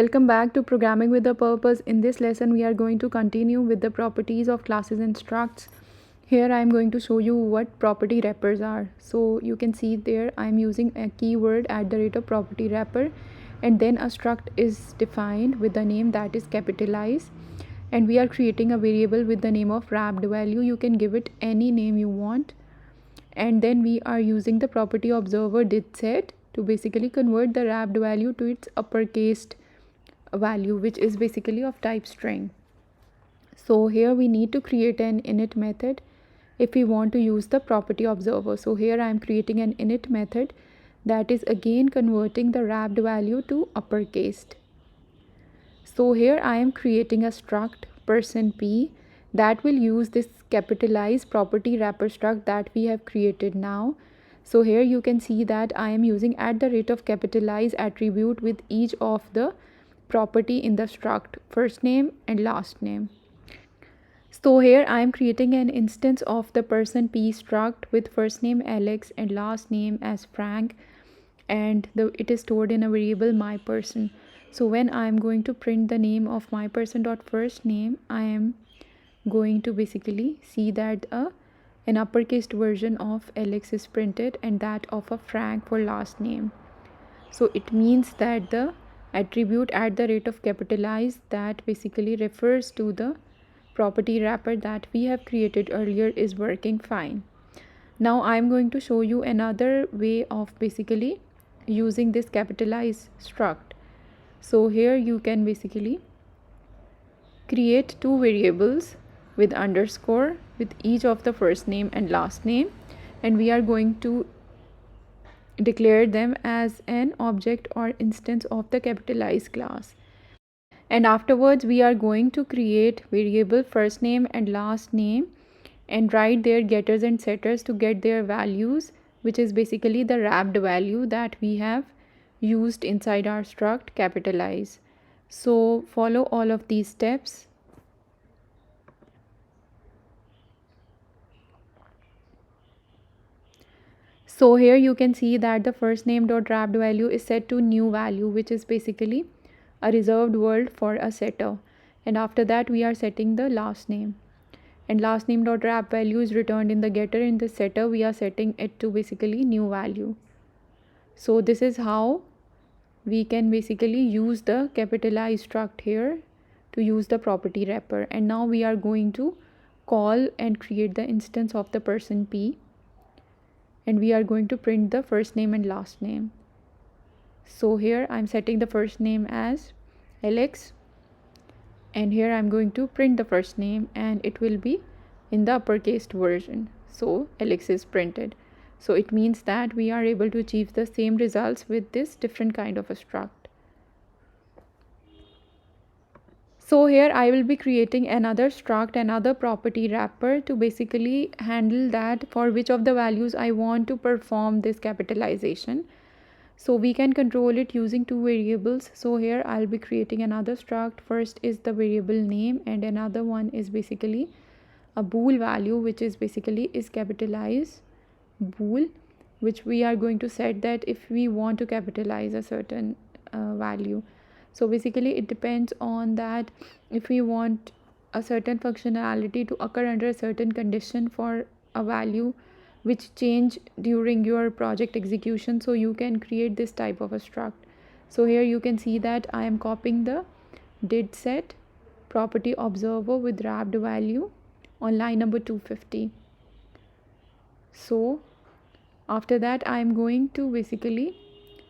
Welcome back to Programming with a Purpose. In this lesson, we are going to continue with the properties of classes and structs. Here I am going to show you what property wrappers are. So you can see there I am using a keyword @ property wrapper, and then a struct is defined with the name that is capitalized, and we are creating a variable with the name of wrapped value. You can give it any name you want, and then we are using the property observer didSet to basically convert the wrapped value to its uppercase value, which is basically of type string. So here we need to create an init method if we want to use the property observer. So here I am creating an init method that is again converting the wrapped value to uppercase. So here I am creating a struct %p that will use this capitalized property wrapper struct that we have created now. So here you can see that I am using @capitalize attribute with each of the property in the struct, first name and last name. So here I am creating an instance of the %p struct with first name Alex and last name as Frank, and it is stored in a variable myPerson. So when I am going to print the name of myPerson.firstName, I am going to basically see that an uppercase version of Alex is printed and that of a Frank for last name. So it means that the attribute @capitalize that basically refers to the property wrapper that we have created earlier is working fine. Now I'm going to show you another way of basically using this capitalize struct. So here you can basically create two variables with underscore with each of the first name and last name, and we are going to declare them as an object or instance of the capitalized class. And afterwards we are going to create variable first name and last name and write their getters and setters to get their values, which is basically the wrapped value that we have used inside our struct capitalize. So follow all of these steps. So here you can see that the first name dot wrapped value is set to new value, which is basically a reserved world for a setter, and after that we are setting the last name, and last name dot wrap value is returned in the getter. In the setter we are setting it to basically new value. So this is how we can basically use the capitalize struct here to use the property wrapper. And now we are going to call and create the instance of the person p, and we are going to print the first name and last name. So here I'm setting the first name as Alex, and here I'm going to print the first name and it will be in the uppercase version. So Alex is printed. So it means that we are able to achieve the same results with this different kind of a struct. So here I will be creating another struct, another property wrapper to basically handle that for which of the values I want to perform this capitalization. So we can control it using two variables. So here I'll be creating another struct. First is the variable name, and another one is basically a bool value, which is basically is capitalize bool, which we are going to set that if we want to capitalize a certain value. So basically it depends on that if we want a certain functionality to occur under a certain condition for a value which change during your project execution, so you can create this type of a struct. So here you can see that I am copying the didSet property observer with wrapped value on line number 250. So after that I am going to basically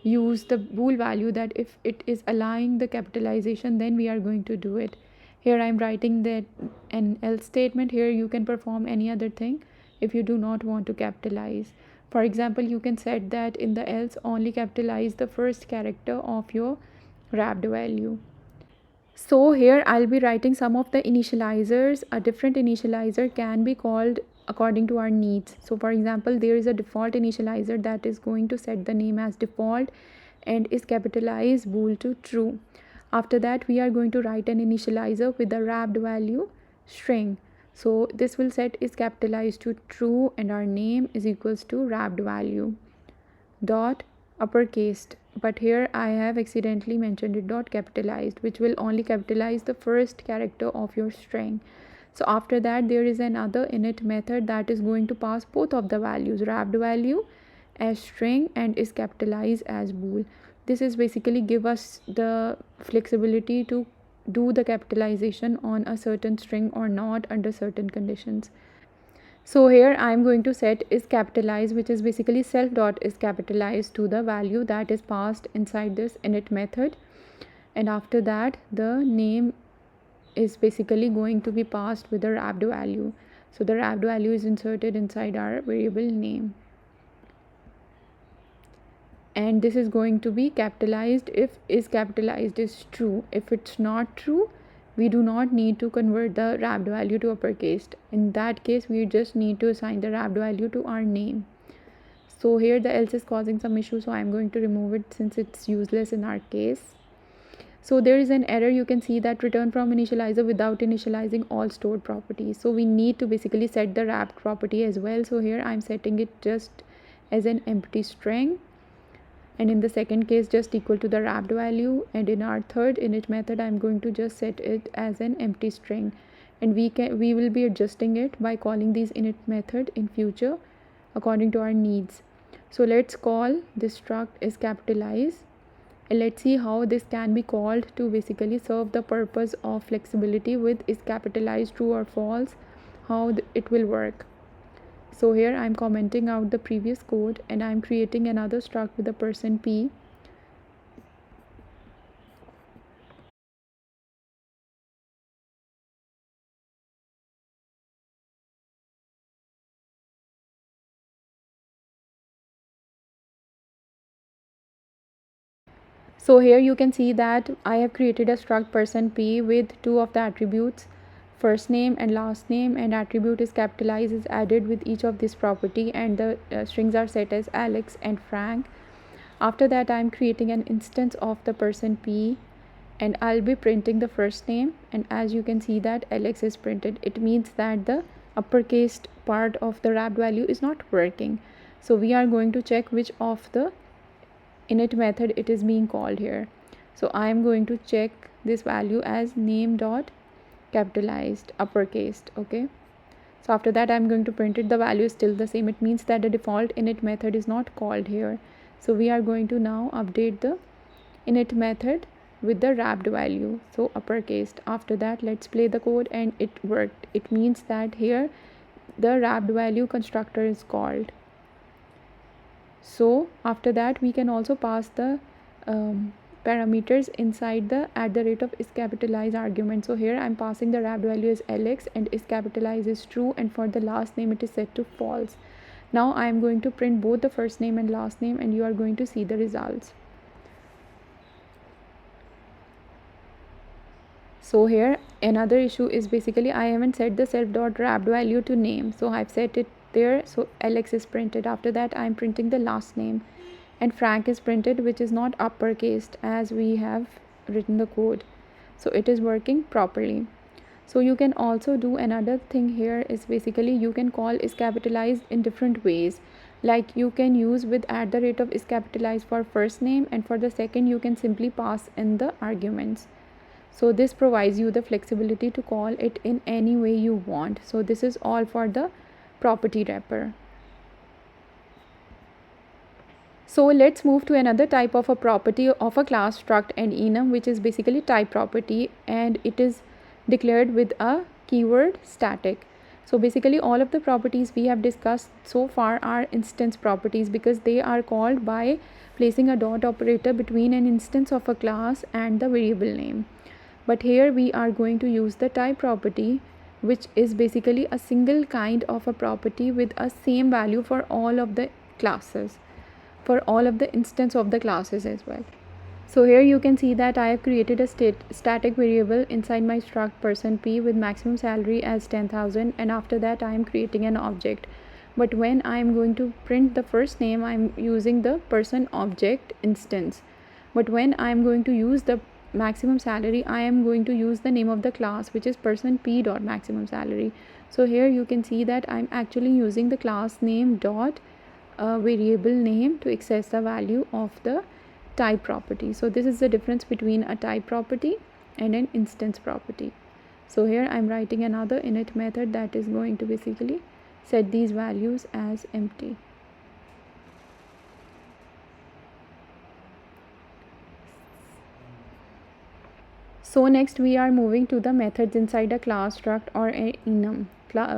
use the bool value that if it is allowing the capitalization, then we are going to do it. Here I am writing that an else statement. Here you can perform any other thing if you do not want to capitalize. For example, you can set that in the else only capitalize the first character of your wrapped value. So here I'll be writing some of the initializers. A different initializer can be called according to our needs. So for example, there is a default initializer that is going to set the name as default and is capitalized bool to true. After that we are going to write an initializer with the wrapped value string. So this will set is capitalized to true and our name is equals to wrapped value dot uppercased, but here I have accidentally mentioned it dot capitalized, which will only capitalize the first character of your string. So after that there is another init method that is going to pass both of the values, wrapped value as string and is capitalized as bool. This is basically give us the flexibility to do the capitalization on a certain string or not under certain conditions. So here I am going to set is capitalized, which is basically self dot is capitalized to the value that is passed inside this init method, and after that the name is basically going to be passed with the wrapped value. So the wrapped value is inserted inside our variable name, and this is going to be capitalized if is capitalized is true. If it's not true, we do not need to convert the wrapped value to uppercase. In that case, we just need to assign the wrapped value to our name. So here the else is causing some issue, so I'm going to remove it since it's useless in our case. So there is an error, you can see that return from initializer without initializing all stored properties. So we need to basically set the wrapped property as well. So here I'm setting it just as an empty string, and in the second case just equal to the wrapped value, and in our third init method I'm going to just set it as an empty string, and we will be adjusting it by calling these init method in future according to our needs. So let's call this struct is capitalized, and let's see how this can be called to basically serve the purpose of flexibility with is capitalized true or false, how it will work. So here I'm commenting out the previous code and I'm creating another struct with the %p. So here you can see that I have created a struct %p with two of the attributes, first name and last name, and attribute is capitalized is added with each of this property, and the strings are set as Alex and Frank. After that I'm creating an instance of the %p, and I'll be printing the first name, and as you can see that Alex is printed. It means that the uppercase part of the wrapped value is not working. So we are going to check which of the init method it is being called here. So I am going to check this value as name dot capitalized uppercase. Okay, so after that I'm going to print it. The value is still the same. It means that the default init method is not called here. So we are going to now update the init method with the wrapped value, so uppercase. After that let's play the code, and it worked. It means that here the wrapped value constructor is called. So after that we can also pass the parameters inside the @is capitalized argument. So here I'm passing the wrapped value as Alex and is capitalized is true, and for the last name it is set to false. Now I am going to print both the first name and last name, and you are going to see the results. So here another issue is basically I haven't set the self dot wrapped value to name, so I've set it there. So Alex is printed. After that I'm printing the last name, and Frank is printed, which is not uppercased as we have written the code. So it is working properly. So you can also do another thing here is basically you can call is capitalized in different ways. Like you can use with @is capitalized for first name, and for the second you can simply pass in the arguments. So this provides you the flexibility to call it in any way you want. So this is all for the property wrapper. So let's move to another type of a property of a class struct and enum, which is basically type property, and it is declared with a keyword static. So basically all of the properties we have discussed so far are instance properties because they are called by placing a dot operator between an instance of a class and the variable name. But here we are going to use the type property, which is basically a single kind of a property with a same value for all of the classes, for all of the instance of the classes as well. So here you can see that I have created a static variable inside my struct %p with maximum salary as 10,000, and after that I am creating an object. But when I am going to print the first name, I am using the person object instance. But when I am going to use the maximum salary, I am going to use the name of the class, which is %p dot maximum salary. So here you can see that I'm actually using the class name dot a variable name to access the value of the type property. So this is the difference between a type property and an instance property. So here I'm writing another init method that is going to basically set these values as empty. So next we are moving to the methods inside a class, struct or enum.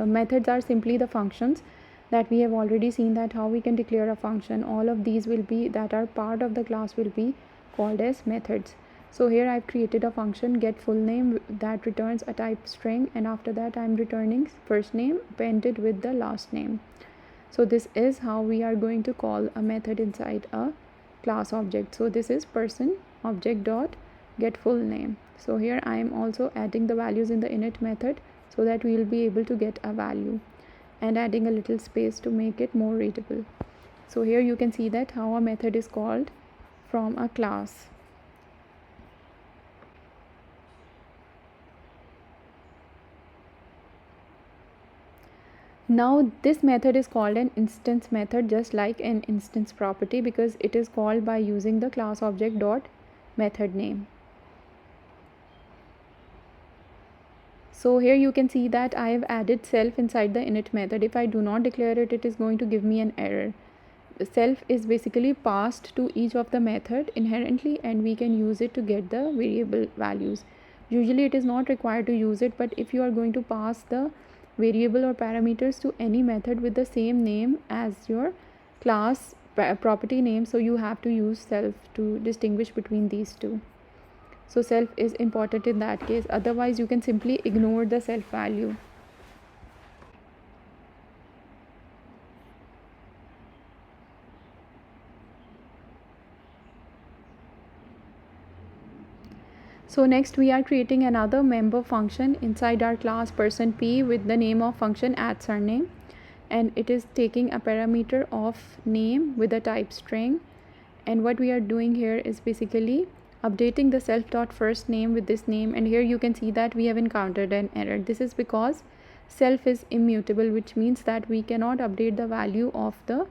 Methods are simply the functions that we have already seen, that how we can declare a function. All of these will be that are part of the class will be called as methods. So here I've created a function get full name that returns a type string, and after that I'm returning first name appended with the last name. So this is how we are going to call a method inside a class object. So this is person object dot get full name. So here I am also adding the values in the init method so that we will be able to get a value, and adding a little space to make it more readable. So here you can see that how a method is called from a class. Now this method is called an instance method, just like an instance property, because it is called by using the class object dot method name. So here you can see that I have added self inside the init method. If I do not declare it, it is going to give me an error. The self is basically passed to each of the method inherently, and we can use it to get the variable values. Usually it is not required to use it, but if you are going to pass the variable or parameters to any method with the same name as your class property name, so you have to use self to distinguish between these two. So self is important in that case, otherwise you can simply ignore the self value. So next we are creating another member function inside our class person P with the name of function add surname, and it is taking a parameter of name with a type string. And what we are doing here is basically updating the self dot first name with this name, and here you can see that we have encountered an error. This is because self is immutable, which means that we cannot update the value of the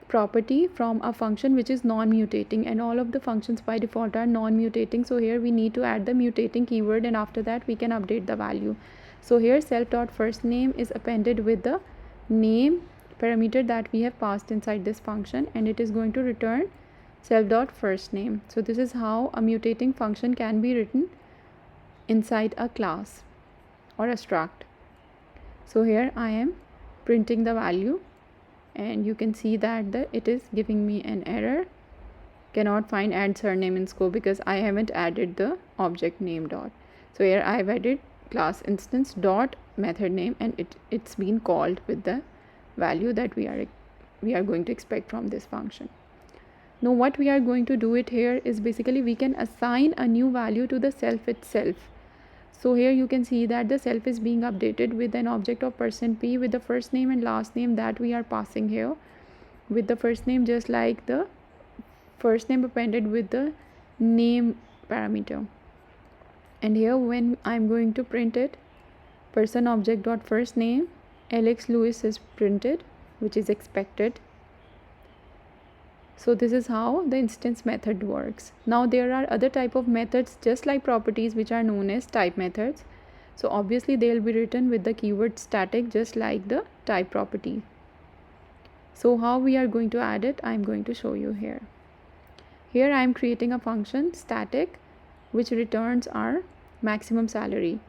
property from a function which is non-mutating, and all of the functions by default are non-mutating. So here we need to add the mutating keyword, and after that we can update the value. So here self dot first name is appended with the name parameter that we have passed inside this function, and it is going to return self dot first name. So this is how a mutating function can be written inside a class or a struct. So here I am printing the value, and you can see that it is giving me an error, cannot find add surname in scope, because I haven't added the object name dot. So here I have added class instance dot method name, and it's been called with the value that we are going to expect from this function. Now what we are going to do it here is basically we can assign a new value to the self itself. So here you can see that the self is being updated with an object of person P with the first name and last name that we are passing here, with the first name just like the first name appended with the name parameter. And here when I'm going to print it, person object dot first name Alex Lewis is printed, which is expected. So this is how the instance method works. Now there are other type of methods just like properties, which are known as type methods. So obviously they will be written with the keyword static, just like the type property. So how we are going to add it, I am going to show you here. Here I am creating a function static which returns our maximum salary.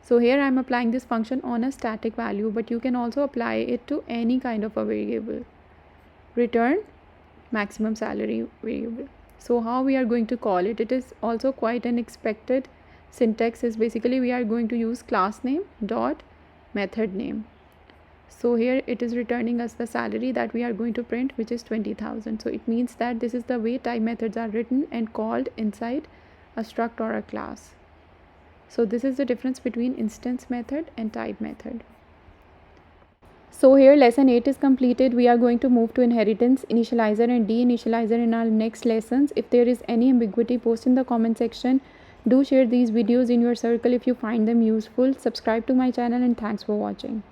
So here I am applying this function on a static value, but you can also apply it to any kind of a variable. Return maximum salary variable. So how we are going to call it, it is also quite an expected syntax. Is basically we are going to use class name dot method name. So here it is returning us the salary that we are going to print, which is 20,000. So it means that this is the way type methods are written and called inside a struct or a class. So this is the difference between instance method and type method. So here lesson 8 is completed. We are going to move to inheritance, initializer and deinitializer in our next lessons. If there is any ambiguity, post in the comment section. Do share these videos in your circle if you find them useful. Subscribe to my channel, and thanks for watching.